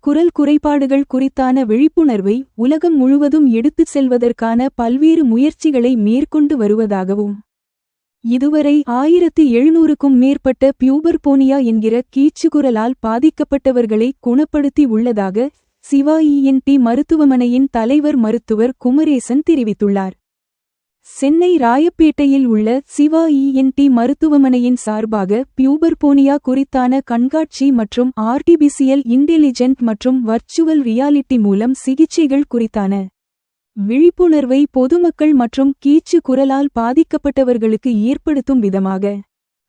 குரல் குறைபாடுகள் குறித்தான விழிப்புணர்வை உலகம் முழுவதும் எடுத்துச் செல்வதற்கான பல்வேறு முயற்சிகளை மேற்கொண்டு வருவதாகவும் இதுவரை 1700க்கும் மேற்பட்ட பியூபர்போனியா என்கிற கீச்சுக்குரலால் பாதிக்கப்பட்டவர்களை குணப்படுத்தி உள்ளதாக சிவா இஎன்டி மருத்துவமனையின் தலைவர் மருத்துவர் குமரேசன் தெரிவித்துள்ளார். சென்னை ராயப்பேட்டையில் உள்ள சிவா இஎன்டி மருத்துவமனையின் சார்பாக பியூபர்போனியா குறித்தான கண்காட்சி மற்றும் ஆர்டிபிசியல் இன்டெலிஜென்ட் மற்றும் வர்ச்சுவல் ரியாலிட்டி மூலம் சிகிச்சைகள் குறித்தான விழிப்புணர்வை பொதுமக்கள் மற்றும் கீச்சு குரலால் பாதிக்கப்பட்டவர்களுக்கு ஏற்படுத்தும் விதமாக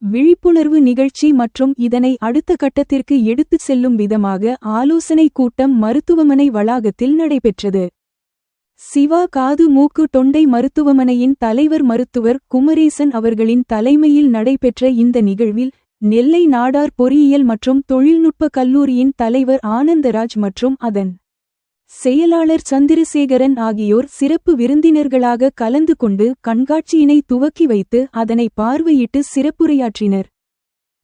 விழிப்புணர்வு நிகழ்ச்சி மற்றும் இதனை அடுத்த கட்டத்திற்கு எடுத்துச் செல்லும் விதமாக ஆலோசனை கூட்டம் மருத்துவமனை வளாகத்தில் நடைபெற்றது. சிவா காது மூக்கு தொண்டை மருத்துவமனையின் தலைவர் மருத்துவர் குமரேசன் அவர்களின் தலைமையில் நடைபெற்ற இந்த நிகழ்வில் நெல்லை நாடார் பொறியியல் மற்றும் தொழில்நுட்ப கல்லூரியின் தலைவர் ஆனந்தராஜ் மற்றும் அதன் செயலாளர் சந்திரசேகரன் ஆகியோர் சிறப்பு விருந்தினர்களாக கலந்து கொண்டு கண்காட்சியினை துவக்கி வைத்து அதனை பார்வையிட்டு சிறப்புரையாற்றினர்.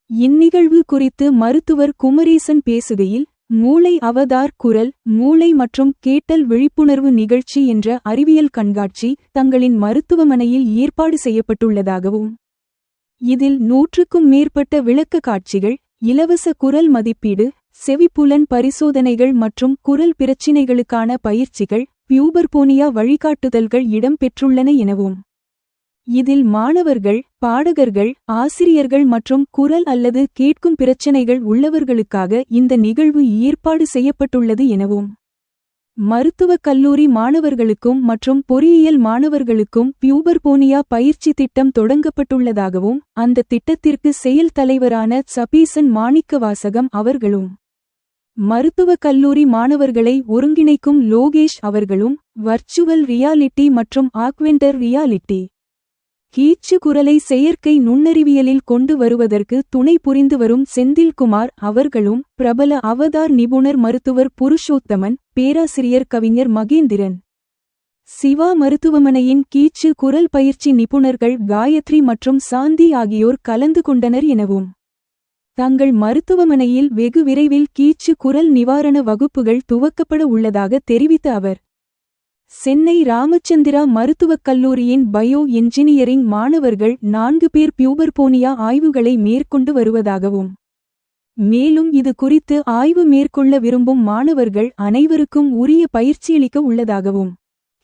இந்நிகழ்வு குறித்து மருத்துவர் குமரேசன் பேசுகையில், மூளை அவதார் குரல் மூளை மற்றும் கேட்டல் விழிப்புணர்வு நிகழ்ச்சி என்ற அறிவியல் கண்காட்சி தங்களின் மருத்துவமனையில் ஏற்பாடு செய்யப்பட்டுள்ளதாகவும் இதில் 100க்கும் மேற்பட்ட விளக்க காட்சிகள், இலவச குரல் மதிப்பீடு, செவிப்புலன் பரிசோதனைகள் மற்றும் குரல் பிரச்சினைகளுக்கான பயிற்சிகள், பியூபர்போனியா வழிகாட்டுதல்கள் இடம்பெற்றுள்ளன எனவும் இதில் மாணவர்கள், பாடகர்கள், ஆசிரியர்கள் மற்றும் குரல் அல்லது கேட்கும் பிரச்சினைகள் உள்ளவர்களுக்காக இந்த நிகழ்வு ஏற்பாடு செய்யப்பட்டுள்ளது எனவும் மருத்துவக் கல்லூரி மாணவர்களுக்கும் மற்றும் பொறியியல் மாணவர்களுக்கும் பியூபர்போனியா பயிற்சி திட்டம் தொடங்கப்பட்டுள்ளதாகவும் அந்த திட்டத்திற்கு செயல் தலைவரான சபீசன் மாணிக்கவாசகம் அவர்களும் மருத்துவக் கல்லூரி மாணவர்களை ஒருங்கிணைக்கும் லோகேஷ் அவர்களும் வர்ச்சுவல் ரியாலிட்டி மற்றும் ஆக்வெண்டர் ரியாலிட்டி கீச்சு குரலை செயற்கை நுண்ணறிவியலில் கொண்டு வருவதற்கு துணை புரிந்து வரும் செந்தில்குமார் அவர்களும் பிரபல அவதார் நிபுணர் மருத்துவர் புருஷோத்தமன், பேராசிரியர் கவிஞர் மகேந்திரன், சிவா மருத்துவமனையின் கீச்சு குரல் பயிற்சி நிபுணர்கள் காயத்ரி மற்றும் சாந்தி ஆகியோர் கலந்து கொண்டனர் எனவும் தங்கள் மருத்துவமனையில் வெகு விரைவில் கீச்சு குரல் நிவாரண வகுப்புகள் துவக்கப்பட உள்ளதாக தெரிவித்த அவர், சென்னை ராமச்சந்திரா மருத்துவக் கல்லூரியின் பயோ என்ஜினியரிங் மாணவர்கள் 4 பேர் பியூபர்போனியா ஆய்வுகளை மேற்கொண்டு வருவதாகவும் மேலும் இது குறித்து ஆய்வு மேற்கொள்ள விரும்பும் மாணவர்கள் அனைவருக்கும் உரிய பயிற்சியளிக்க உள்ளதாகவும்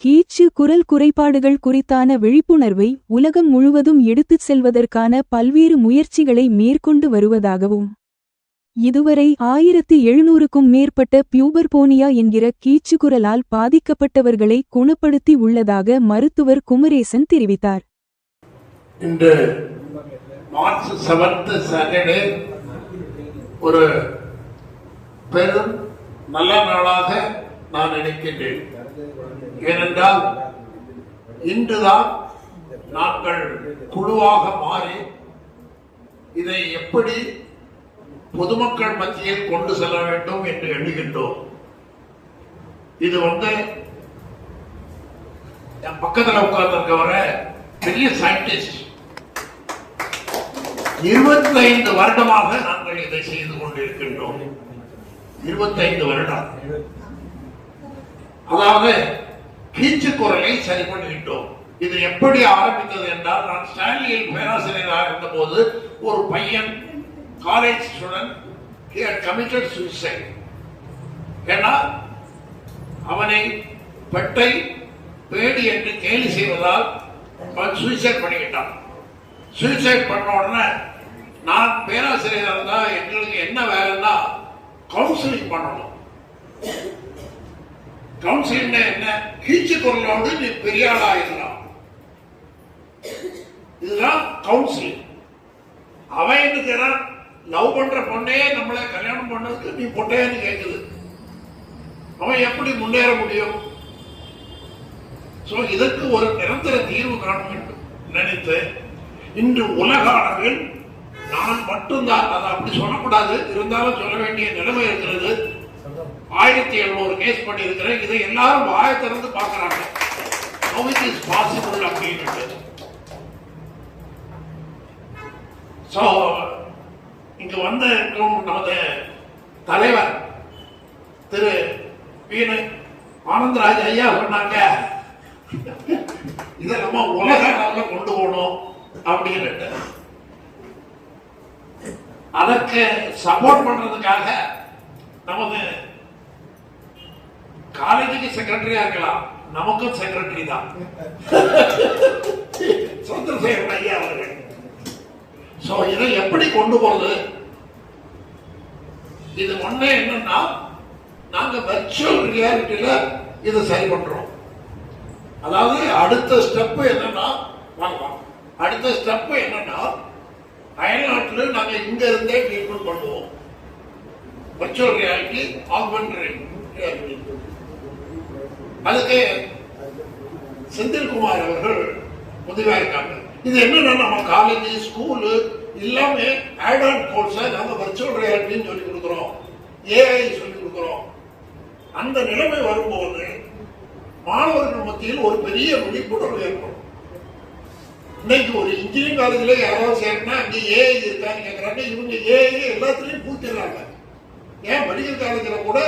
கீச்சு குரல் குறைபாடுகள் குறித்தான விழிப்புணர்வை உலகம் முழுவதும் எடுத்துச் செல்வதற்கான பல்வேறு முயற்சிகளை மேற்கொண்டு வருவதாகவும் இதுவரை 1700க்கும் மேற்பட்ட பியூபர்போனியா என்கிற கீச்சுக்குரலால் பாதிக்கப்பட்டவர்களை குணப்படுத்தி உள்ளதாக மருத்துவர் குமரேசன் தெரிவித்தார். இன்று மார்ச் 7th சாட்டர்டே ஒரு பெரும் நல்ல நாளாக நான் நினைக்கின்றேன். ஏனென்றால் இன்றுதான் நாங்கள் குழுவாக மாறி இதை எப்படி பொதுமக்கள் மத்தியில் கொண்டு செல்ல வேண்டும் என்று எண்ணுகின்றோம். இது என் பக்கத்தில் உட்கார்ந்திருக்கவர பெரிய சயின்டிஸ்ட், 25 வருடமாக நாங்கள் இதை செய்து கொண்டிருக்கின்றோம். 25 வருடம். அதாவது கீச்சு குரலை சரி பண்ணிவிட்டோம். இது எப்படி ஆரம்பித்தது என்றால், நான் ஸ்டான்லியில் பேராசிரியராக இருந்த போது ஒரு பையன் college student, he had committed suicide. ஏன்னா அவனை பெட்டை பேடி என்று கேலி செய்வதால் அவன் சூசைட் பண்ணிக்கிட்டான். சூசைட் பண்ண உடனே நான் பேராசிரியர் இருந்தா எங்களுக்கு என்ன வேலைன்னா கவுன்சிலிங் பண்ணணும். கவுன்சிலிங் என்ன? கீச்சு குரலோடு நீ பெரிய ஆளாயிடலாம், இதுதான் கவுன்சிலிங். அவன் என்ன லவ் பண்ற பொண்ணே நம்மளை கல்யாணம் பண்ணதுக்கு நீ பொட்டையான்னு கேட்குது. அவன் எப்படி முன்னேற முடியும்? இதற்கு ஒரு நிரந்தர தீர்வு காண வேண்டும் நினைத்து இன்று உலக அளவில் நான் மட்டும்தான், அதை அப்படி சொல்லக்கூடாது, இருந்தாலும் சொல்ல வேண்டிய நிலைமை இருக்கிறது. 1700 கேஸ் பண்ணி இருக்கிறேன். இதை எல்லாரும் வாய திறந்து பார்க்கிறாங்க. How it is possible அப்படின்னு. இங்கு வந்த நமது தலைவர் திரு வீணு ஆனந்தராஜ் ஐயா சொன்னாங்க, இதை நம்ம உலக அளவில் கொண்டு போகணும் அப்படின்னு. அதற்கு சப்போர்ட் பண்றதுக்காக நமது காலேஜுக்கு செக்ரட்டரியா இருக்கலாம், நமக்கும் செக்ரட்டரி தான் சந்திரசேகரன் ஐயா அவர்கள். சோ இதை எப்படி கொண்டு போறது? இது ஒண்ணே என்னன்னா, நாங்க வெர்ச்சுவல் ரியாலிட்டியில இதை சரி பண்றோம். அதாவது அடுத்த ஸ்டெப் என்னன்னா, அடுத்த ஸ்டெப் என்னன்னா, அயல்நாட்டில் நாங்க இங்க இருந்தே ட்ரீட்மெண்ட் பண்ணுவோம். Virtual reality, augmented reality. அதுக்கு செந்தில்குமார் அவர்கள் உதவியா இருக்காங்க. இது என்னன்னா, நம்ம காலேஜ் ஸ்கூலு எல்லாமே ஆட் ஆன் கோர்ஸை நாங்க வெர்ச்சுவல் ரியாலிட்டின்னு சொல்லி கொடுக்குறோம், ஏஐ சொல்லி கொடுக்குறோம். அந்த நிலைமை வரும்போது மாணவர்கள் மத்தியில் ஒரு பெரிய விழிப்புணர்வு ஏற்படும். இன்னைக்கு ஒரு இன்ஜினியரிங் காலேஜ்ல யாராவது சேர்னா அங்க ஏஐ இருக்கான்னு கேட்கறாங்க. இவங்க ஏஐ எல்லாத்துலயும் பூத்திடுறாங்க. ஏன் மெடிக்கல் காலேஜ்ல கூட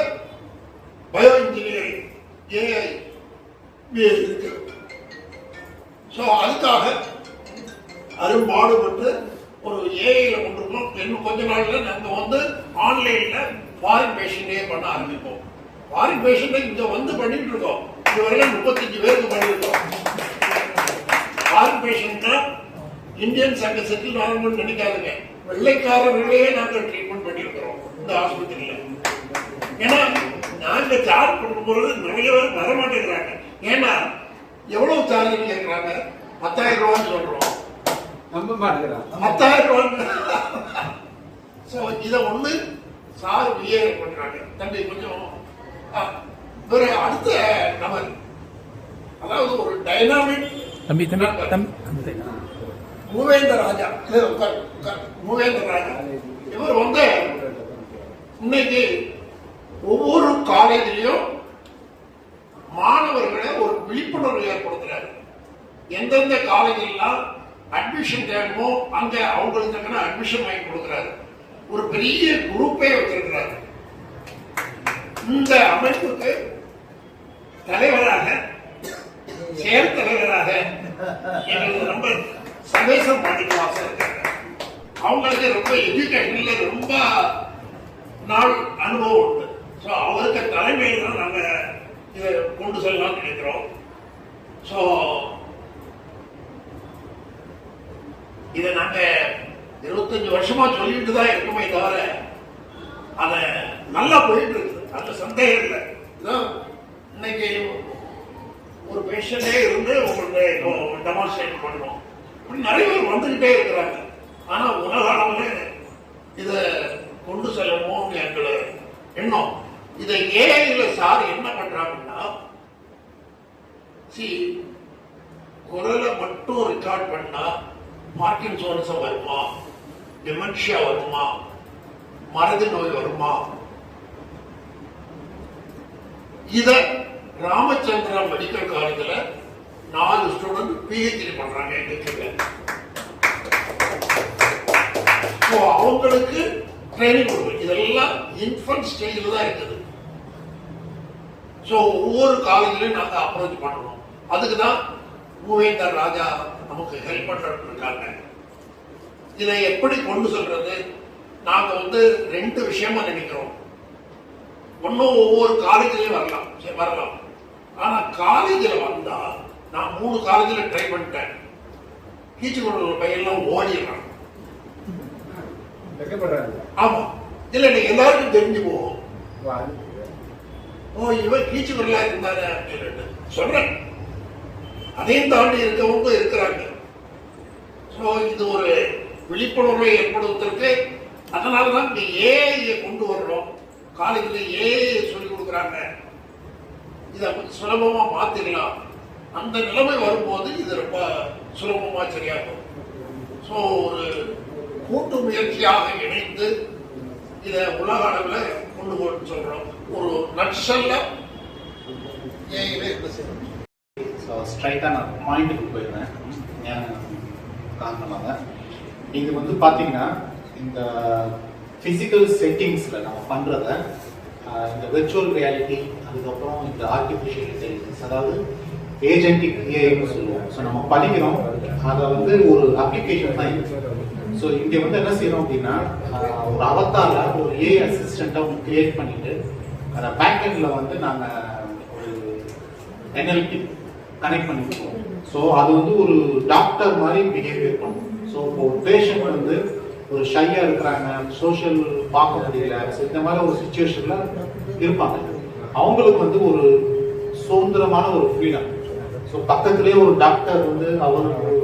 பயோ இன்ஜினியரிங் ஏஐ இருக்கு. ஸோ அதுக்காக அரும்பாடுபட்டு ஒரு ஏஐல கொண்டிருக்கோம். இன்னும் கொஞ்ச நாள்ல நாங்க ஆன்லைன்ல ஃபாரின் பேஷண்டே பண்ண ஆரம்பிப்போம். ஃபாரின் பேஷண்ட் இங்க பண்ணிட்டு இருக்கோம். இதுவரை 35 பேருக்கு பண்ணிருக்கோம். ஃபாரின் பேஷண்ட் இந்தியன்ஸ் அங்க செட்டில் ஆகணும்னு நினைக்காதுங்க, வெள்ளைக்காரர்களையே நாங்கள் ட்ரீட்மெண்ட் பண்ணிருக்கிறோம் இந்த ஆஸ்பத்திரியில. ஏன்னா நாங்க சார்ஜ் பண்ணும்போது நிறைய பேர் வர மாட்டேங்கிறாங்க. ஏன்னா எவ்வளவு சார்ஜ் கேட்கிறாங்க? 10,000 ரூபான்னு சொல்றோம், நம்ப மாட்டேங்கிறாங்க. 10,000 ரூபாய். சோ இத சார் பிஹேவ் பண்றாங்க. தம்பி கொஞ்சம் ஒரு அடுத்த நபர், அதாவது ஒரு டைனாமிக் மூவேந்தர் ராஜா. மூவேந்தர் ராஜா இவர் இன்னைக்கு ஒவ்வொரு காலேஜிலையும் மாணவர்களை ஒரு விழிப்புணர்வு ஏற்படுத்துறாரு. எந்தெந்த காலேஜெல்லாம் அட்மிஷன் தேவைமோ அங்க அவங்களுக்கு அட்மிஷன் வாங்கி கொடுக்கிறாரு. ஒரு பெரிய குரூப்பே வச்சிருக்கிறாரு. இந்த அமைப்புக்கு தலைவராக, செயல் தலைவராக எங்களுக்கு ரொம்ப சந்தேசம் பண்ணிக்கலாம். அவங்களுக்கு ரொம்ப எஜுகேஷன்ல ரொம்ப நாள் அனுபவம் உண்டு. ஸோ அவருக்கு தலைமையில் தான் நாங்க இதை கொண்டு செல்லலாம் நினைக்கிறோம். ஸோ இதை நாங்க 25 வருஷமா சொல்லிட்டு தான் இருக்குமே தவிர அதை நல்லா போயிட்டு இருக்கு, அந்த சந்தேகம் இல்லை. இன்னைக்கு ஒரு பேஷண்டே இருந்து உங்களுக்கு டெமான்ஸ்ட்ரேட் பண்ணுவோம். நிறைய பேர் வந்துகிட்டே இருக்கிறாங்க. ஆனா உலக அளவில் இதை கொண்டு செல்லணும்னு எங்களோட எண்ணம். இதை ஏஐல சார் என்ன பண்றாங்கன்னா, குரலை மட்டும் ரெக்கார்ட் பண்ணா பார்க்கின்சன்ஸ் வருமா, டிமென்ஷியா வருமா, மறதி நோய் வருமா? இத ராமச்சந்திரா மெடிக்கல் காலேஜ்ல 4 ஸ்டூடெண்ட் பிஹெச்டி பண்றாங்க எங்களுக்கு. அவங்களுக்கு ட்ரைனிங் கொடுக்கும். இதெல்லாம் இன்ஃபன்ட் ஸ்டேஜில் தான் இருக்குது. ஸோ ஒவ்வொரு காலேஜ்லையும் நாங்கள் அப்ரோச் பண்ணணும். அதுக்கு தான் மூவேந்தர் ராஜா நமக்கு ஹெல்ப் பண்ணிட்டு இருக்காங்க. இதை எப்படி கொண்டு சொல்றது? நாங்கள் 2 விஷயமா நினைக்கிறோம். ஒன்னும் ஒவ்வொரு காலேஜ்லயும் வரலாம். ஆனா காலேஜில் வந்தா, நான் 3 காலேஜில் ட்ரை பண்ணிட்டேன். கீச்சு கொண்டு பையன்லாம் ஓடிடுறான். ஆமா, இல்ல எல்லாருக்கும் தெரிஞ்சு போகும். இவன் கீச்சு கொள்ளா இருந்தாரு அப்படின்னு சொல்றேன். அதையும் தாண்டி இருக்கவங்க இருக்கிறாங்க. இது ஒரு விழிப்புணர்வை ஏற்படுவதற்கு அதனாலதான் இந்த ஏஐ கொண்டு வர்றோம். காலேஜ்ல ஏஐ சொல்லி கொடுக்குறாங்க. இதை சுலபமா மாத்திடலாம். அந்த நிலைமை வரும்போது இது ரொம்ப சுலபமா சரியாகும். ஒரு கூட்டு முயற்சியாக இணைந்து இதை உலக அளவில் கொண்டு போட்டு சொல்றோம். ஒரு நட்சல்ல ஸ்ட்ரைட்டாக நான் பாயிண்ட்டுக்கு போயிடுறேன். காரணமாக இது பார்த்தீங்கன்னா, இந்த ஃபிசிக்கல் செட்டிங்ஸில் நம்ம பண்ணுறத இந்த விர்ச்சுவல் ரியாலிட்டி, அதுக்கப்புறம் இந்த ஆர்டிஃபிஷியல் இன்டெலிஜென்ஸ், அதாவது ஏஜென்டிக் ஏஐன்னு சொல்லுவோம். ஸோ நம்ம படிக்கிறோம், அதை வந்து ஒரு அப்ளிகேஷன் தான் இருக்கு. ஸோ இங்கே வந்து என்ன செய்யறோம் அப்படின்னா, ஒரு அவத்தால ஒரு ஏஐ அசிஸ்டண்ட்டை ஒன்று கிரியேட் பண்ணிட்டு அந்த பேக்கெண்டில் வந்து நாங்கள் ஒரு NLP கனெக்ட் பண்ணிருக்கோம். ஸோ அது வந்து ஒரு டாக்டர் மாதிரி பிஹேவியர் பண்ணும். ஸோ இப்போ ஒரு பேஷண்ட் வந்து ஒரு ஷையா இருக்கிறாங்க, சோஷியல் பார்க்க முடியல, இந்த மாதிரி ஒரு சுச்சுவேஷன்ல இருப்பாங்க. அவங்களுக்கு வந்து ஒரு சுதந்திரமான ஒரு ஃப்ரீடம். ஸோ பக்கத்திலேயே ஒரு டாக்டர் வந்து அவருக்கு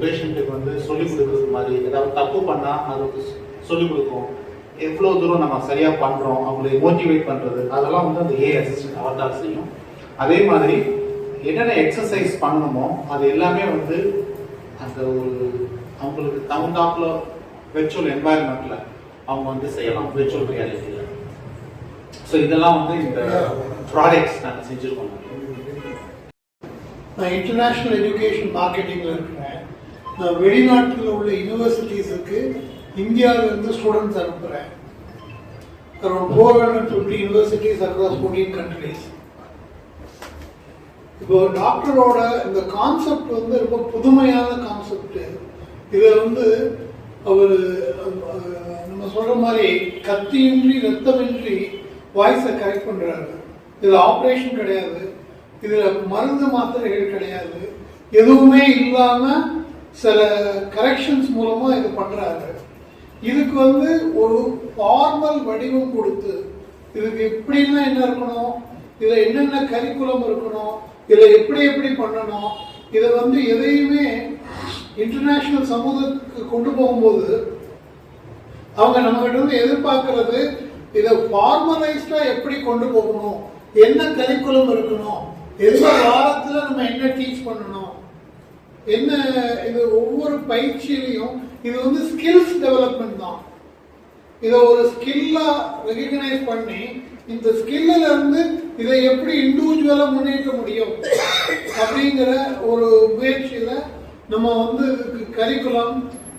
பேஷண்ட்டுக்கு வந்து சொல்லிக் கொடுக்குறது மாதிரி, ஏதாவது தப்பு பண்ணா அது சொல்லிக் கொடுக்கும், எவ்வளோ தூரம் நம்ம சரியா பண்றோம், அவங்களை மோட்டிவேட் பண்றது, அதெல்லாம் வந்து அந்த ஏஐ அசிஸ்டன்ட் அவர்தான் செய்யும். அதே மாதிரி என்னென்ன எக்ஸசைஸ் பண்ணணுமோ அது எல்லாமே வந்து அந்த ஒரு அவங்களுக்கு தகுந்தாப்புல விர்ச்சுவல் என்வாயர்மெண்ட்ல அவங்க வந்து செய்யலாம், விர்ச்சுவல் ரியாலிட்டியில. ஸோ இதெல்லாம் வந்து இந்த ப்ராடக்ட்ஸ் நாங்கள் செஞ்சுருக்கோம். நான் இன்டர்நேஷ்னல் எஜுகேஷன் மார்க்கெட்டிங்கில் இருக்கிறேன். நான் வெளிநாட்டில் உள்ள யூனிவர்சிட்டிஸுக்கு இந்தியாவிலேருந்து ஸ்டூடெண்ட்ஸ் அனுப்புகிறேன். Around 450 universities across 14 countries. இப்போ டாக்டரோட இந்த கான்செப்ட் வந்து ரொம்ப புதுமையான கான்செப்ட். இதை வந்து அவர் நம்ம சொல்ற மாதிரி கத்தியின்றி ரத்தமின்றி வாய்ஸை கரெக்ட் பண்றாரு. இதுல ஆப்ரேஷன் கிடையாது, இதுல மருந்து மாத்திரைகள் கிடையாது, எதுவுமே இல்லாம சில கரெக்ஷன்ஸ் மூலமா இது பண்றாரு. இதுக்கு வந்து ஒரு ஃபார்மல் வடிவம் கொடுத்து இதுக்கு எப்படின்னா என்ன இருக்கணும், இதுல என்னென்ன கரிக்குலம் இருக்கணும், இதுல எப்படி எப்படி பண்ணணும், இதை வந்து எதையுமே இன்டர்நேஷனல் சமூகத்துக்கு கொண்டு போகும்போது அவங்க நம்ம கிட்ட வந்து எதிர்பார்க்கறது இதை ஃபார்மலைஸ்டா எப்படி கொண்டு போகணும், என்ன கரிக்குலம் இருக்கணும், எந்த வாரத்துல நம்ம என்ன டீச் பண்ணணும், என்ன இது ஒவ்வொரு பயிற்சியிலையும் இது வந்து ஸ்கில்ஸ் டெவலப்மெண்ட் தான். இதை ஒரு ஸ்கில்லா ரெகக்னைஸ் பண்ணி இந்த ஸ்கில்ல இருந்து இதை எப்படி இண்டிவிஜுவலா முன்னேற்ற முடியும் அப்படிங்கிற ஒரு முயற்சியில நம்ம வந்து இதுக்கு கரிக்குலம்,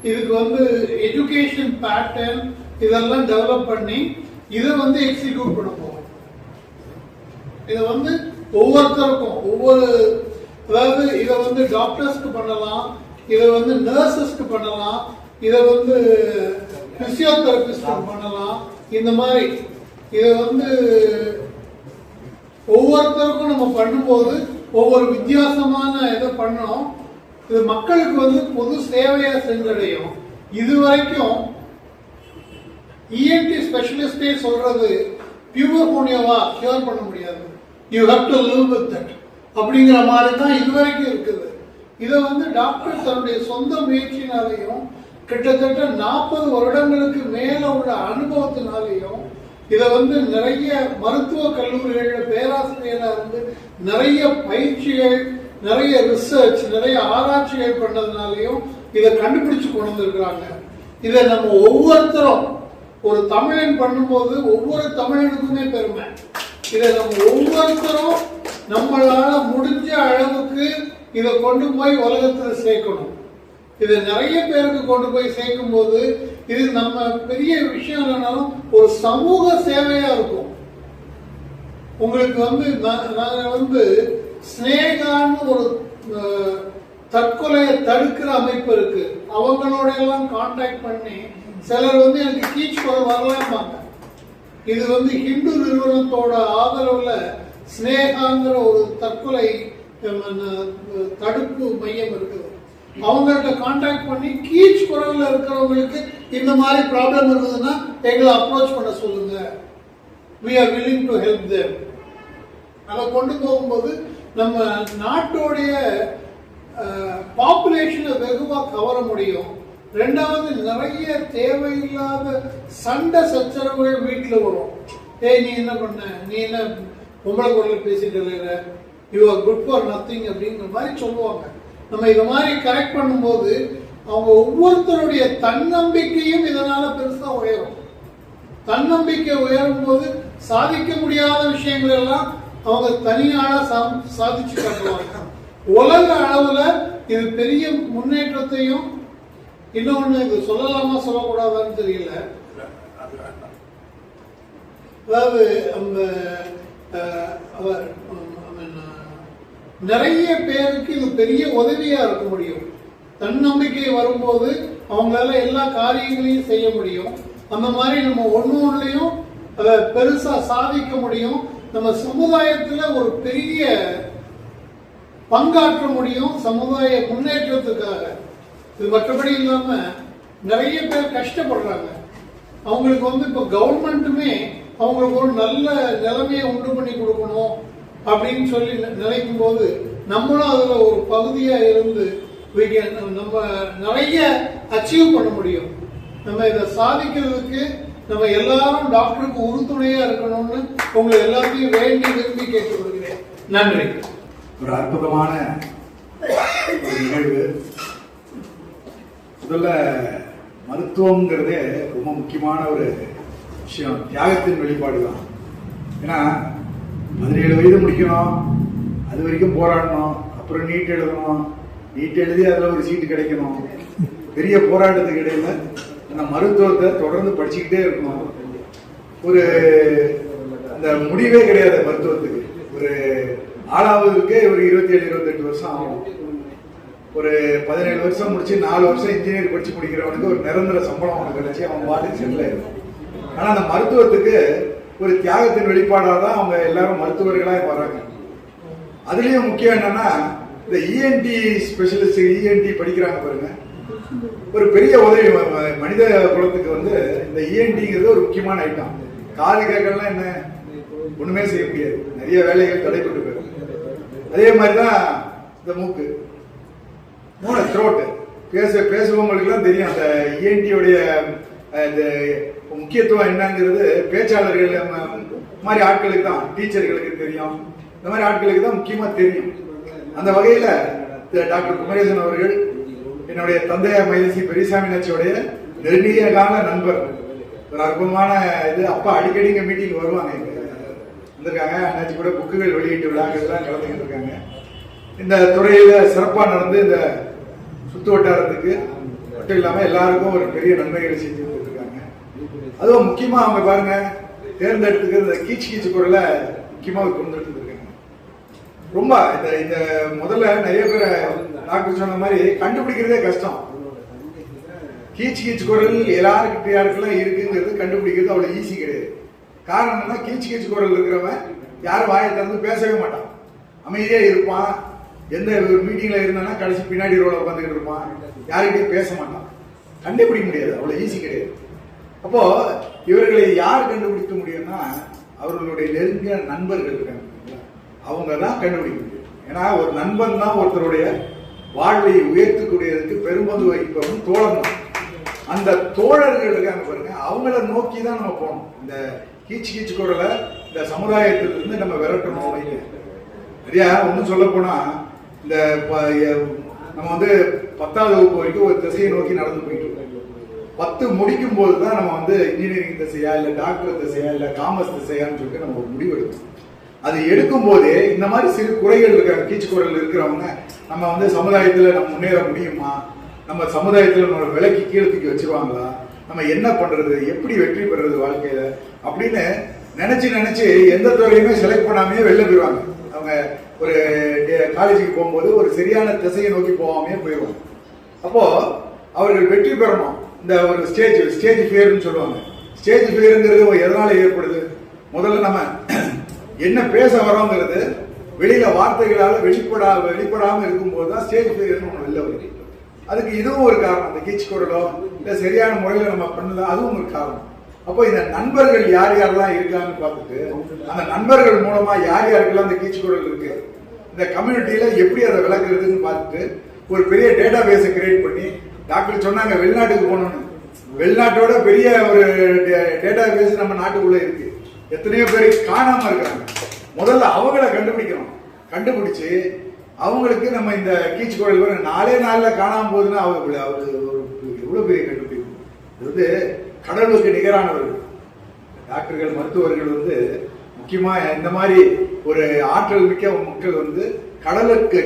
இதுக்கு வந்து எஜுகேஷன் பேட்டர்ன் இதெல்லாம் டெவலப் பண்ணி இதை வந்து எக்ஸிக்யூட் பண்ண போறோம். இதை வந்து ஒவ்வொருத்தருக்கும் ஒவ்வொரு, அதாவது இதை வந்து டாக்டர்ஸ்க்கு பண்ணலாம், இதை வந்து நர்சஸ்க்கு பண்ணலாம், இதை வந்து பிசியோதெரபிஸ்ட் பண்ணலாம். இந்த மாதிரி இதை வந்து ஒவ்வொருத்தருக்கும் நம்ம பண்ணும்போது ஒவ்வொரு வித்தியாசமான இதை பண்ணணும். இது மக்களுக்கு வந்து பொது சேவையா சென்றடையும். இது வரைக்கும் இஎன்டி ஸ்பெஷலிஸ்டே சொல்றது பியூமோனியாவா கியூர் பண்ண முடியாது, you have to live with that அப்படிங்கிற மாதிரி தான் இது வரைக்கும் இருக்குது. இதை வந்து டாக்டர் தன்னுடைய சொந்த முயற்சினாலையும் கிட்டத்தட்ட 40 வருடங்களுக்கு மேல உள்ள அனுபவத்தினாலையும் இதை வந்து நிறைய மருத்துவ கல்லூரிகள் பேராசிரியரா இருந்து நிறைய பயிற்சிகள், நிறைய ரிசர்ச், நிறைய ஆராய்ச்சிகள் பண்ணதுனாலையும் இதை கண்டுபிடிச்சு கொண்டு வந்திருக்கிறாங்க. இதை நம்ம ஒவ்வொருத்தரும் ஒரு தமிழன் பண்ணும்போது ஒவ்வொரு தமிழனுக்குமே பெருமை. இதை நம்ம ஒவ்வொருத்தரும் நம்மளால முடிஞ்ச அளவுக்கு இதை கொண்டு போய் உலகத்தில் சேர்க்கணும். இதை நிறைய பேருக்கு கொண்டு போய் சேர்க்கும் போது இது நம்ம பெரிய விஷயம் இல்லைனாலும் ஒரு சமூக சேவையா இருக்கும். உங்களுக்கு வந்து நாங்க வந்து ஸ்னேகான்னு ஒரு தற்கொலையை தடுக்கிற அமைப்பு இருக்கு. அவங்களோட எல்லாம் கான்டாக்ட் பண்ணி சிலர் வந்து எனக்கு கீச் வரலாமாங்க. இது வந்து ஹிந்து நிறுவனத்தோட ஆதரவுல ஸ்னேகாங்கிற ஒரு தற்கொலை தடுப்பு மையம் இருக்குது. அவங்கள்ட்ட கான்டாக்ட் பண்ணி கீச் குரல்ல இருக்கிறவங்களுக்கு இந்த மாதிரி ப்ராப்ளம் இருந்ததுன்னா எங்களை அப்ரோச் பண்ண சொல்லுங்க, we are willing to help them. அதை கொண்டு போகும்போது நம்ம நாட்டோடைய பாப்புலேஷனை வெகுவா கவர முடியும். ரெண்டாவது, நிறைய தேவையில்லாத சண்டை சச்சரவுகள் வீட்டில் வரும். ஏய், நீ என்ன பண்ண, நீ என்ன பொம்பளை குரல் பேசிட்டு இருக்கிற, you are good for nothing அப்படிங்கிற மாதிரி சொல்லுவாங்க. நம்ம இதை மாதிரி கரெக்ட் பண்ணும்போது அவங்க ஒவ்வொருத்தருடைய தன்னம்பிக்கையும் இதனால பெருசா உயரும். தன்னம்பிக்கை உயரும் போது சாதிக்க முடியாத விஷயங்கள் எல்லாம் அவங்க தனியால சாதிச்சு காட்டுவாங்க. உலக அளவுல இது பெரிய முன்னேற்றத்தையும், இன்னொன்னு இது சொல்லலாமா சொல்லக்கூடாதான்னு தெரியல, அதாவது அந்த நிறைய பேருக்கு இது பெரிய உதவியா இருக்க முடியும். தன்னம்பிக்கை வரும்போது அவங்களால எல்லா காரியங்களையும் செய்ய முடியும். அந்த மாதிரி நம்ம ஒன்றுலையும் அதை பெருசா சாதிக்க முடியும். நம்ம சமுதாயத்துல ஒரு பெரிய பங்காற்ற முடியும் சமுதாய முன்னேற்றத்துக்காக. இது மற்றபடி இல்லாம நிறைய பேர் கஷ்டப்படுறாங்க. அவங்களுக்கு இப்போ கவர்மெண்ட்டுமே அவங்களுக்கு ஒரு நல்ல நிலைமையை உண்டு பண்ணி கொடுக்கணும் அப்படின்னு சொல்லி நினைக்கும் போது நம்மளும் அதுல ஒரு பகுதியா இருந்து நம்ம நிறைய அச்சீவ் பண்ண முடியும். நம்ம இதை சாதிக்கிறதுக்கு நம்ம எல்லாரும் டாக்டருக்கு உறுதுணையா இருக்கணும்னு உங்களை எல்லாத்தையும் வேண்டி விரும்பி கேட்டுக்கொள்கிறேன். நன்றி. ஒரு அற்புதமான ஒரு நிகழ்வு. முதல்ல மருத்துவம்ங்கிறதே ரொம்ப முக்கியமான ஒரு விஷயம். தியாகத்தின் வெளிப்பாடு தான். ஏன்னா 17 வயது முடிக்கணும், அது வரைக்கும் போராடணும், அப்புறம் நீட் எழுதணும், நீட் எழுதி அதில் ஒரு சீட்டு கிடைக்கணும். பெரிய போராட்டத்துக்கு இடையில அந்த மருத்துவத்தை தொடர்ந்து படிச்சுக்கிட்டே இருக்கணும். ஒரு அந்த முடிவே கிடையாது மருத்துவத்துக்கு. ஒரு ஆளாவதுக்கே ஒரு 27-28 வருஷம் ஆகும். ஒரு 17 வருஷம் முடிச்சு 4 வருஷம் இன்ஜினியர் படிச்சு முடிக்கிறவனுக்கு ஒரு நிரந்தர சம்பளம் அவனுக்கு கிடைச்சி அவன் பாட்டுக்கு செட்டில் ஆயிடும். ஆனா அந்த மருத்துவத்துக்கு ஒரு தியாகத்தின் வெளிப்பாடாக தான் அவங்க எல்லாரும் மருத்துவர்களாக வராங்க. அதுலயும் முக்கியம் என்னன்னா இந்த இஎன்டி ஸ்பெஷலிஸ்ட், இஎன்டி படிக்கிறாங்க பாருங்க, ஒரு பெரிய உதவி மனித குலத்துக்கு இந்த இஎன்டிங்கிறது ஒரு முக்கியமான ஐட்டம். காது கேட்கலாம் என்ன ஒண்ணுமே செய்ய முடியாது, நிறைய வேலைகள் தடைப்பட்டு போயிடும். அதே மாதிரிதான் இந்த மூக்கு, த்ரோட்டு, பேசுபவங்களுக்கு எல்லாம் தெரியும் அந்த இஎன்டியோடைய முக்கியத்துவம் என்னங்கிறது. பேச்சாளர்கள் மாதிரி ஆட்களுக்கு தான், டீச்சர்களுக்கு தெரியும், இந்த மாதிரி ஆட்களுக்கு தான் முக்கியமா தெரியும். அந்த வகையில டாக்டர் குமரேசன் அவர்கள் என்னுடைய தந்தையார் மயிலசி பெரியசாமி நாச்சியோடைய நெருங்கிய கால நண்பர். ஒரு அற்புதமான இது. அப்பா அடிக்கடி இங்க மீட்டிங் வருவாங்க, இங்க வந்திருக்காங்க. அண்ணாச்சி கூட புக்குகள் வெளியீட்டு விழாக்கள்லாம் கலந்துக்கிட்டு இருக்காங்க. இந்த துறையில சிறப்பா நடந்து இந்த சுத்து வட்டாரத்துக்கு மட்டும் இல்லாம எல்லாருக்கும் ஒரு பெரிய நன்மைகளை செஞ்சு கொடுத்துருக்காங்க. அதுவும் முக்கியமா அவங்க பாருங்க தேர்ந்தெடுத்துக்கிறது கீச்சு கீச்சு குரல முக்கியமா கொண்டு இருக்காங்க. ரொம்ப இந்த முதல்ல நிறைய பேர் டாக்டர் சொன்ன மாதிரி கண்டுபிடிக்கிறதே கஷ்டம். கீச்சு கீச்சு குரல் யாருக்கெல்லாம் இருக்குங்கிறது கண்டுபிடிக்கிறது அவ்வளவு ஈஸி கிடையாது. காரணம் என்னன்னா கீச்சு கீச்சு குரல் இருக்கிறவன் யாரும் வாயை திறந்து பேசவே மாட்டான், அமைதியா இருப்பான். எந்த மீட்டிங்ல இருந்தானா கடைசி பின்னாடி ரோல உட்காந்துக்கிட்டு இருப்பான், யாருக்கிட்டையும் பேச மாட்டான். கண்டுபிடிக்க முடியாது, அவ்வளவு ஈஸி கிடையாது. அப்போ இவர்களை யார் கண்டுபிடிக்க முடியும்னா அவர்களுடைய நெருங்கிய நண்பர்கள் இருக்காங்க, அவங்க தான் கண்டுபிடிக்க முடியும். ஏன்னா ஒரு நண்பன் தான் ஒருத்தருடைய வாழ்வை உயர்த்தக்கூடியதுக்கு பெரும்பங்கு வகிப்பவன் தோழன் தான். அந்த தோழர்கள் இருக்காங்க பாருங்க, அவங்கள நோக்கி தான் நம்ம போகணும். இந்த கீச்சு கீச்சு குரலை இந்த சமுதாயத்திலிருந்து நம்ம விரட்டணும். சரியா ஒன்னும் சொல்ல போனா இந்த நம்ம 10வது வகுப்பு வரைக்கும் ஒரு திசையை நோக்கி நடந்து போயிட்டு இருக்கோம். 10 முடிக்கும் போதுதான் நம்ம இன்ஜினியரிங் திசையா இல்ல டாக்டர் திசையா இல்ல காமர்ஸ் திசையான்னு சொல்லிட்டு நம்ம ஒரு முடிவு எடுக்கணும். அது எடுக்கும் போதே இந்த மாதிரி சிறு குறைகள் இருக்காங்க, கீச்சு குரல் இருக்கிறவங்க நம்ம சமுதாயத்துல நம்ம முன்னேற முடியுமா, நம்ம சமுதாயத்துல நம்ம விலைக்கு கீழே தூக்கி வச்சிருவாங்களா, நம்ம என்ன பண்றது, எப்படி வெற்றி பெறுறது வாழ்க்கையில அப்படின்னு நினைச்சு எந்த துறையுமே செலக்ட் பண்ணாமே வெளில போயிடுவாங்க. அவங்க ஒரு காலேஜுக்கு போகும்போது ஒரு சரியான திசையை நோக்கி போகாமே போயிடுவாங்க. அப்போ அவர்கள் வெற்றி பெறணும். இந்த ஒரு ஸ்டேஜ் ஃபியர்னு சொல்லுவாங்க. ஸ்டேஜ் ஃபியருங்கிறது எதனால ஏற்படுது? முதல்ல நம்ம என்ன பேச வரோங்கிறது வெளியில வார்த்தைகளால வெளிப்படாம இருக்கும்போது தான் ஸ்டேஜ் ஃபியர்னு ஒண்ணு வெளில வருது. அதுக்கு இதுவும் ஒரு காரணம். அந்த கீச்சு குரலோ இல்ல சரியான முறையில நம்ம பண்ணல, அதுவும் ஒரு காரணம். அப்போ இந்த நண்பர்கள் யார் யாரெல்லாம் இருக்கான்னு பார்த்துட்டு அந்த நண்பர்கள் மூலமா யார் யாருக்கெல்லாம் அந்த கீச்சு குரல் இருக்கு, இந்த கம்யூனிட்டியில எப்படி அதை விளக்குறதுன்னு பார்த்துட்டு ஒரு பெரிய டேட்டா பேஸை கிரியேட் பண்ணி, டாக்டர் சொன்னாங்க வெளிநாட்டுக்கு போகணும்னு, வெளிநாட்டோட பெரிய ஒரு டேட்டா பேஸ் நம்ம நாட்டுக்குள்ள இருக்கு. எத்தனையோ பேர் காணாம இருக்காங்க. முதல்ல அவங்கள கண்டுபிடிக்கணும். கண்டுபிடிச்சு அவங்களுக்கு நம்ம இந்த கீச்சு குரல் 4 நாள்ல காணாம போகுதுன்னா அவரு எவ்வளவு பெரிய கண்டுபிடிக்கும். இது கடவுளுக்கு நிகரானவர்கள் டாக்டர்கள், மருத்துவர்கள் முக்கியமா இந்த மாதிரி ஒரு ஆற்றல் மிக்க மக்கள்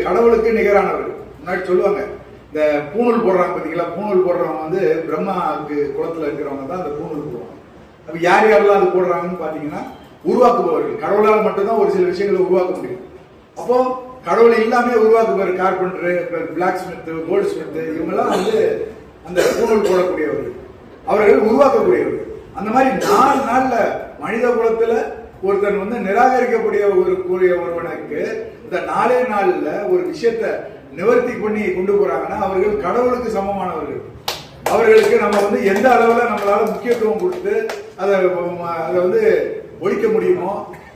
கடவுளுக்கு நிகரானவர்கள். முன்னாடி சொல்லுவாங்க இந்த பூணூல் போடுறாங்க பாத்தீங்களா, பூணூல் போடுறவங்க பிரம்மாவுக்கு குளத்துல இருக்கிறவங்க தான் அந்த பூணூல் போடுவாங்க. அப்ப யார் யாரெல்லாம் அது போடுறாங்கன்னு பாத்தீங்கன்னா உருவாக்குபவர்கள். கடவுளால் மட்டும்தான் ஒரு சில விஷயங்களை உருவாக்க முடியும். அப்போ கடவுள் இல்லாம உருவாக்குபவர் carpenter, blacksmith, goldsmith, இவங்கெல்லாம் வந்து அந்த பூணூல் போடக்கூடியவர்கள், அவர்கள் உருவாக்கக்கூடியவர்கள். அந்த மாதிரி 4 நாள்ல மனித குலத்துல ஒருத்தன் வந்து நிராகரிக்கக்கூடிய ஒருவனுக்கு இந்த 4 நாள்ல ஒரு விஷயத்த நிவர்த்தி பண்ணி கொண்டு போறாங்கன்னா அவர்கள் கடவுளுக்கு சமமானவர்கள். அவர்களுக்கு நம்ம வந்து எந்த அளவுல நம்மளால முக்கியத்துவம் கொடுத்து அதை வந்து ஒழிக்க முடியுமோ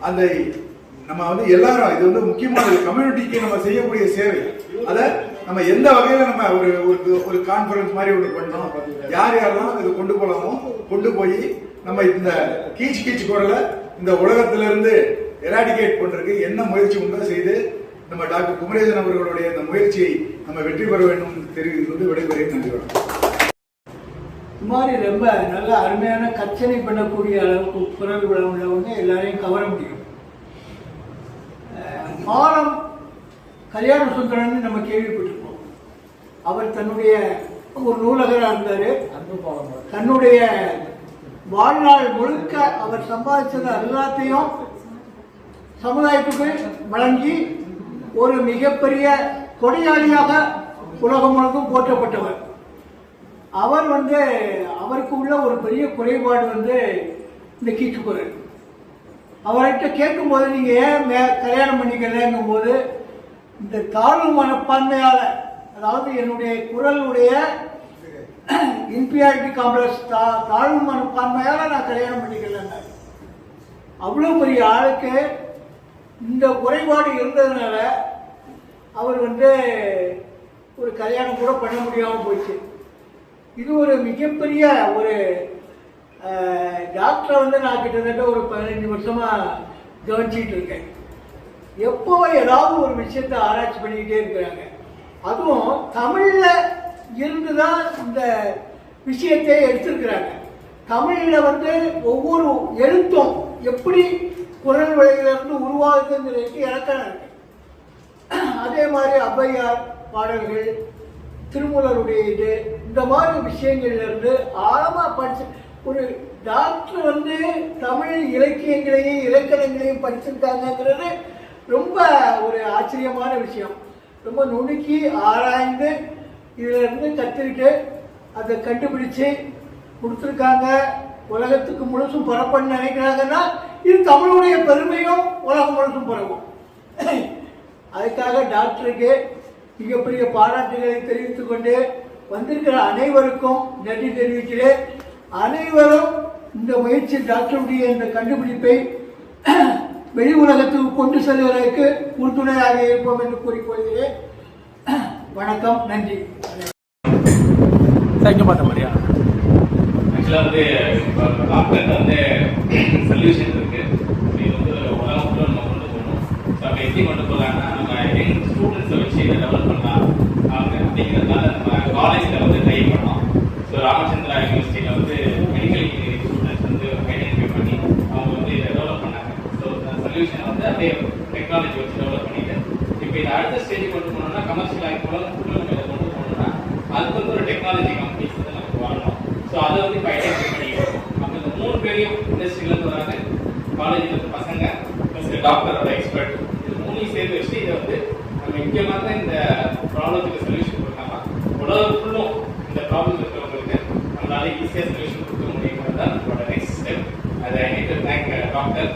அந்த நம்ம வந்து எல்லாரும் இது வந்து முக்கியமான கம்யூனிட்டிக்கு நம்ம செய்யக்கூடிய சேவை. அதை நம்ம எந்த வகையில நம்ம ஒரு கான்பரன்ஸ் மாதிரி ஒன்று பண்ணோம், யார் யாரெல்லாம் இதை கொண்டு போலாமோ கொண்டு போய் நம்ம இந்த கீச்சு குரலை இந்த உலகத்தில இருந்து எராடிகேட் பண்றதுக்கு என்ன முயற்சி உண்டோ செய்து நம்ம டாக்டர் குமரேசன் அவர்களுடைய இந்த முயற்சியை நம்ம வெற்றி பெற வேண்டும் தெரிவித்து விடைபெறுகிறேன். நன்றி. இது மாதிரி ரொம்ப நல்ல அருமையான கச்சனை பண்ணக்கூடிய அளவுக்கு குரல் உள்ளவங்க எல்லாரையும் கவர முடியும். மானம் கல்யாண சுந்தரன் நம்ம கேள்விப்பட்டிருக்கோம். அவர் தன்னுடைய ஒரு நூலகராக இருந்தாரு. தன்னுடைய வாழ்நாள் முழுக்க அவர் சம்பாதிச்சது எல்லாத்தையும் சமுதாயத்துக்கு வழங்கி ஒரு மிகப்பெரிய கொடையாளியாக உலகம் முழுவதும் போற்றப்பட்டவர். அவர் வந்து அவருக்கு உள்ள ஒரு பெரிய குறைபாடு வந்து இந்த கீச்சுக்குரல். அவர்கிட்ட கேட்கும் போது நீங்க ஏன் கல்யாணம் பண்ணிக்கலங்கும் போது இந்த தாழ்வு மனப்பான்மையால, அதாவது என்னுடைய குரலுடைய இன்ஃபீரியாரிட்டி காம்ப்ளெக்ஸ், தாழ்வு மனப்பான்மையால நான் கல்யாணம் பண்ணிக்கலங்க. அவ்வளவு பெரிய ஆளுக்கு இந்த குறைபாடு இருந்ததுனால அவர் வந்து ஒரு கல்யாணம் கூட பண்ண முடியாம போச்சு. இது ஒரு மிகப்பெரிய ஒரு டாக்டரை வந்து நான் கிட்டத்தட்ட ஒரு 15 வருஷமா கவனிச்சிட்டு இருக்கேன். எப்போ ஏதாவது ஒரு விஷயத்தை ஆராய்ச்சி பண்ணிக்கிட்டே இருக்கிறாங்க. அதுவும் தமிழ்ல இருந்துதான் இந்த விஷயத்தை எடுத்திருக்கிறாங்க. தமிழ்ல வந்து ஒவ்வொரு எழுத்தும் எப்படி குரல் வழியிலிருந்து உருவாகுதுங்கிறதுக்கு இலக்கணம் இருக்கு. அதே மாதிரி ஔவையார் பாடல்கள், திருமூலருடைய இது, இந்த மாதிரி விஷயங்கள்ல இருந்து ஆழமா படிச்சு ஒரு டாக்டர் வந்து தமிழ் இலக்கியங்களையும் இலக்கணங்களையும் படிச்சிருக்காங்கிறது ரொம்ப ஒரு ஆச்சரியமான விஷயம். ரொம்ப நுணுக்கி ஆராய்ந்து இதுல இருந்து கத்துக்கிட்டு அதை கண்டுபிடிச்சு கொடுத்துருக்காங்க. உலகத்துக்கு முழுசும் பரப்பன்னு நினைக்கிறாங்கன்னா இது தமிழுடைய பெருமையும் உலகம் முழுசும் பரவும். அதுக்காக டாக்டருக்கு மிகப்பெரிய பாராட்டுகளை தெரிவித்துக் கொண்டு வந்திருக்கிற அனைவருக்கும் நன்றி தெரிவிக்கிறேன். அனைவரும் இந்த முயற்சி டாக்டருடைய இந்த கண்டுபிடிப்பை வெளி உலகத்துக்கு கொண்டு செல்வதற்கு உறுதுணையாக இருப்போம் என்று கூறிக்கொள்கிறேன். வணக்கம், நன்றி. தேங்க்யூ பார்த்த மாதிரியா ஆக்சுவலாக வந்து டாக்டருக்கு வந்து சொல்யூஷன் இருக்கு. இது வந்து உலகம் ஃபுல்லாக நம்ம கொண்டு போகணும். ஸோ அப்போ எப்படி கொண்டு போகலான்னா நம்ம யங் ஸ்டூடெண்ட்ஸை வச்சு இதை டெவலப் பண்ணலாம் அப்படிங்கிறதுனால நம்ம காலேஜில் வந்து ட்ரை பண்ணோம். ஸோ ராமச்சந்திரா யூனிவர்சிட்டியில் வந்து மெடிக்கல் இன்ஜினியரிங் ஸ்டூடெண்ட்ஸ் வந்து ஐடென்டிஃபை பண்ணி அவங்க வந்து இதை டெவலப் பண்ணாங்க. ஸோ இந்த சொல்யூஷனை வந்து அப்படியே டெக்னாலஜி வச்சு டெவலப் பண்ணிட்டு இப்போ இதை அடுத்த ஸ்டேஜ் கொண்டு போனோம்னா கமர்ஷியல் ஆகி உலகம் ஃபுல்லாக நம்ம இதை கொண்டு போகணும்னா அதுக்கு வந்து ஒரு டெக்னாலஜி கம்பெனிஸ் வந்து நமக்கு வரணும். ஸோ அதை வந்து இப்போ ஐடென்டிஃபை பண்ணிக்கிறோம். அப்போ இந்த 3 பேரையும் இண்டஸ்ட்ரியிலேருந்து வராங்க, காலேஜில் இருக்க பசங்க ப்ளஸ் டாக்டரோட எக்ஸ்பர்ட், இது 3ஐயும் சேர்த்து வச்சு இதை வந்து நம்ம முக்கியமாக இந்த ப்ராப்ளத்துக்கு சொல்யூஷன் கொடுக்காம உலகம் ஃபுல்லும் இந்த ப்ராப்ளம் இருக்கிறவங்களுக்கு நம்மளால ஈஸியாக சொல்யூஷன் கொடுக்க முடியுங்கிறது தான் நம்மளோட நெக்ஸ்ட் ஸ்டெப். அதை I need to thank doctor